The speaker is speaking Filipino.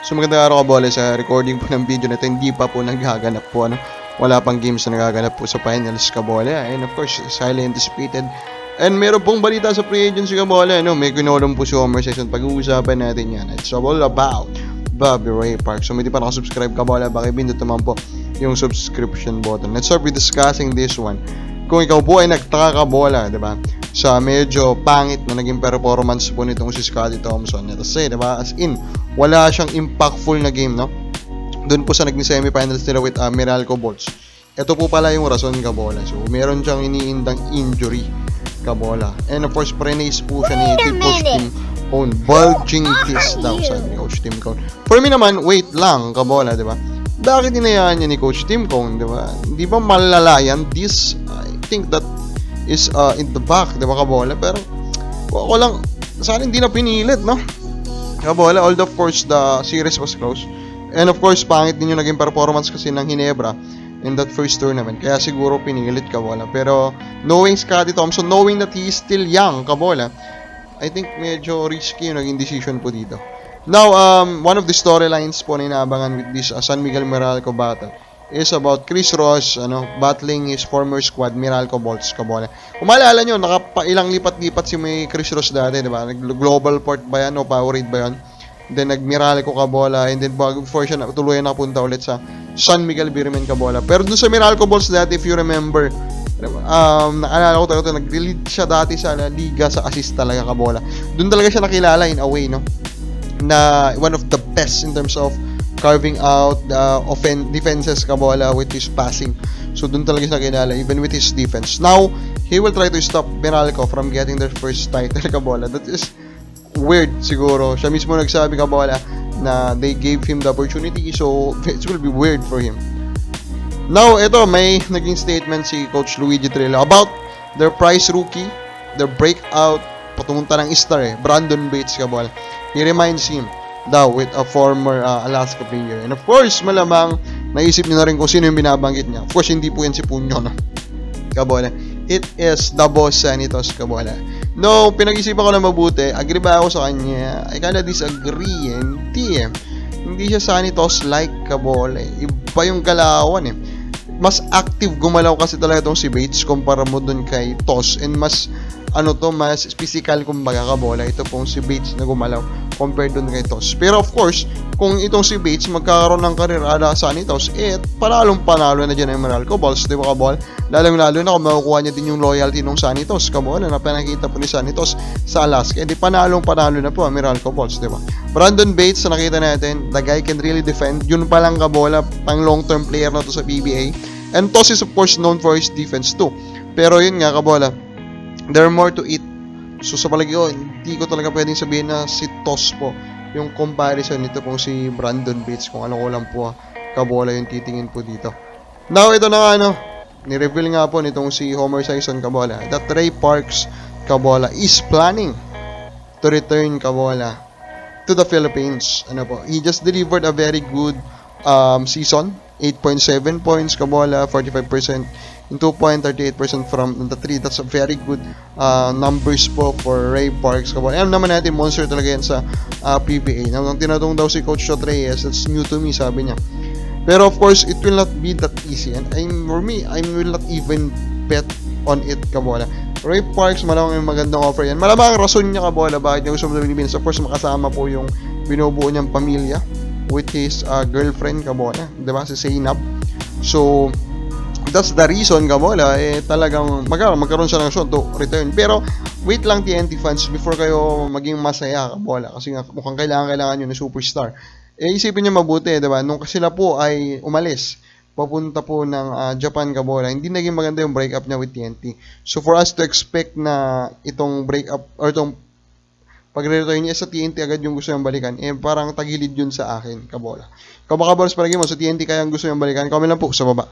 So magandang araw Kabola, sa recording po ng video na ito, hindi pa po naghaganap po, wala pang games na nagaganap po sa finals Kabola, and of course, is highly anticipated. And meron pong balita sa free agency Kabola, may kinolong po si Homer Session, pag-uusapan natin yan. It's all about Bobby Ray Park. So hindi pa nakasubscribe Kabola, pakipindot naman po yung subscription button. Let's start with discussing this one. Kung ikaw po ay nagtaka Kabola, diba, sa medyo pangit na naging performance po nitong si Scottie Thompson. Kasi, diba, as in, wala siyang impactful na game, no? Doon po sa naging semifinals nila with Meralco Bolts. Ito po pala yung rason, Kabola. So, meron siyang iniindang injury, Kabola. And of course, prenace po siya ni Coach Tim Cone. Bulging disc daw, sabi ni Coach Tim Cone. For me naman, wait lang, Kabola, diba? Bakit hinayaan niya ni Coach Tim Cone, diba? Di ba malala yan? This, I think that is in the back, diba, Kabola? Pero, ako lang, sana hindi na pinilit, no? Kabola, although of course the series was close. And of course, pangit din yung naging performance kasi ng Ginebra in that first tournament. Kaya siguro pinilit, Kabola. Pero, knowing Scottie Thompson, knowing that he is still young, Kabola, I think medyo risky yung naging decision po dito. Now, one of the storylines po na inaabangan with this San Miguel Meralco battle is about Chris Ross battling his former squad Meralco Bolts, Kabola. Kung maalala nyo, nakapailang lipat-lipat si may Chris Ross dati, diba? Global Port ba yan o Powerade ba yan? Then nag-Meralco, Kabola, and then before siya tuluyan nakapunta ulit sa San Miguel Birmen, Kabola. Pero dun sa Meralco Bolts dati, if you remember, naalala ko talaga, nag-lead siya dati sa liga sa assist talaga, Kabola. Dun talaga siya nakilala in a way, no? Na one of the best in terms of carving out the defenses, Kabola, with his passing. So dun talaga siya nakilala, even with his defense. Now, he will try to stop Meralco from getting their first title, Kabola. That is weird siguro. Siya mismo nagsabi, Kabola, na they gave him the opportunity, so it will be weird for him. Now, ito, may naging statement si Coach Luigi Trillo about their prize rookie, their breakout, patungunta ng star Brandon Bates, Kabola. He reminds him daw with a former Alaska player. And of course, malamang naisip niyo na rin kung sino yung binabanggit niya. Of course, hindi po yan si Punyo, no? Kabola. It is the boss Sanitos, Kabola. No, pinag-isipan ko na mabuti. Agree ba ako sa kanya? I kinda disagree. Hindi siya Sanitos-like, Kabola. Iba yung galawan Mas active gumalaw kasi talaga itong si Bates kumpara mo dun kay Tos. And mas mas physical kumbaga, Kabola. Ito pong si Bates na gumalaw compared dun kay Tos. Pero of course, kung itong si Bates magkakaroon ng career ala sa Tos, panalong-panalo na dyan ang Meralco Bolts, di ba, Kabola? Lalong-lalo na kung makukuha niya din yung loyalty ng Sanitos, Kabola, na pinakita po ni Sanitos sa Alaska. Di panalong-panalo na po ang Meralco Bolts, di ba? Brandon Bates, na nakita natin, the guy can really defend. Yun pa lang, Kabola, pang long-term player na to sa PBA. And Tos is of course known for his defense too. Pero yun nga, Kabola, there are more to it. So sa palagi ko, hindi ko talaga pwedeng sabihin na si Tos po yung comparison nito pong si Brandon Bates. Kung ano ko lang po, Kabola, yung titingin po dito. Now, ito na nga, ni-reveal nga po nitong si Homer Sison, Kabola, that Ray Parks, Kabola, is planning to return, Kabola, to the Philippines. He just delivered a very good season. 8.7 points, Kabola, 45% and 2.38% from the 3. That's a very good numbers po for Ray Parks, Kabola. Alam naman natin, monster talaga yan sa PBA. Nang tinatong daw si Coach Shot Reyes, that's new to me, sabi niya. Pero of course, it will not be that easy. And for me, I will not even bet on it, Kabola. Ray Parks, malamang yung magandang offer yan. Malamang ang rason niya, Kabola, bakit niya gusto mo sa Pilipinas. Of course, makasama po yung binubuo niyang pamilya with his girlfriend, Kabola, diba, si Zainab. So that's the reason, Kabola, talagang magkaroon siya ng shot to return. Pero wait lang, TNT fans, before kayo maging masaya, Kabola, kasi nga mukhang kailangan nyo na superstar. Isipin nyo mabuti, diba, nung sila po ay umalis papunta po ng Japan, Kabola, hindi naging maganda yung breakup niya with TNT. So for us to expect na itong breakup or itong pag-return niya sa TNT agad yung gusto niyang balikan, parang tagilid yun sa akin, Kabola. Kabakabols palagi mo, sa TNT kaya ang gusto niyang balikan, comment lang po sa baba.